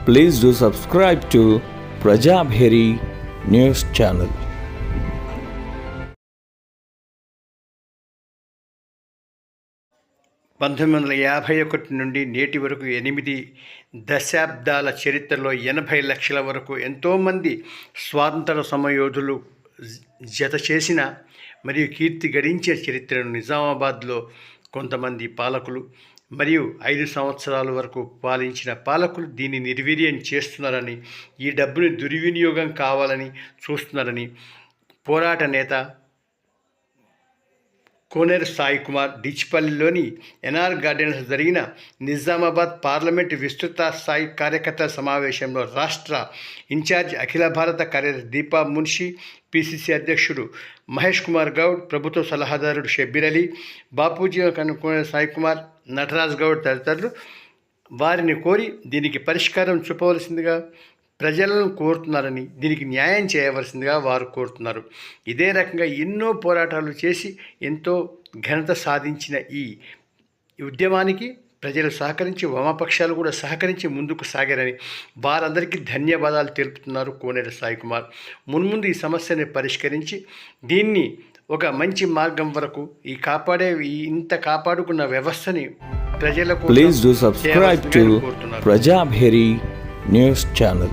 Please do subscribe to Prajabheri News Channel. 1951 నుండి నేటి వరకు 8 దశాబ్దాల చరిత్రలో 80 లక్షల వరకు ఎంతోమంది స్వాతంత్ర సమరయోధులు జత చేసిన మరియు కీర్తి గడించిన చరిత్రను నిజామాబాద్లో కొంతమంది పాలకులు మరియు 5 సంవత్సరాల వరకు పాలించిన పాలకులు దీన్ని నిర్వీర్యం చేస్తున్నారని, ఈ డబ్బుని దుర్వినియోగం కావాలని చూస్తున్నారని పోరాట నేత కోనేరు సాయి కుమార్ డిచ్పల్లిలోని ఎన్ఆర్ గార్డెన్స్ జరిగిన నిజామాబాద్ పార్లమెంటు విస్తృత స్థాయి కార్యకర్తల సమావేశంలో రాష్ట్ర ఇన్ఛార్జ్ అఖిల భారత కార్యదర్శి దీపా మున్షి, పిసిసి అధ్యక్షుడు మహేష్ కుమార్ గౌడ్, ప్రభుత్వ సలహాదారుడు షబ్బీర్ అలీ, బాపూజీ కోనేరు సాయి కుమార్, నటరాజ్ గౌడ్ తదితరులు వారిని కోరి దీనికి పరిష్కారం చూపవలసిందిగా ప్రజలను కోరుతున్నారని, దీనికి న్యాయం చేయవలసిందిగా వారు కోరుతున్నారు. ఇదే రకంగా ఎన్నో పోరాటాలు చేసి ఎంతో ఘనత సాధించిన ఈ ఉద్యమానికి ప్రజలు సహకరించి, వామపక్షాలు కూడా సహకరించి ముందుకు సాగారని వారందరికీ ధన్యవాదాలు తెలుపుతున్నారు కోనేరు సాయి కుమార్. మున్ముందు ఈ సమస్యని పరిష్కరించి దీన్ని ఒక మంచి మార్గం వరకు ఇంత కాపాడుకున్న వ్యవస్థని ప్రజలకు Please do subscribe to Prajabheri News Channel.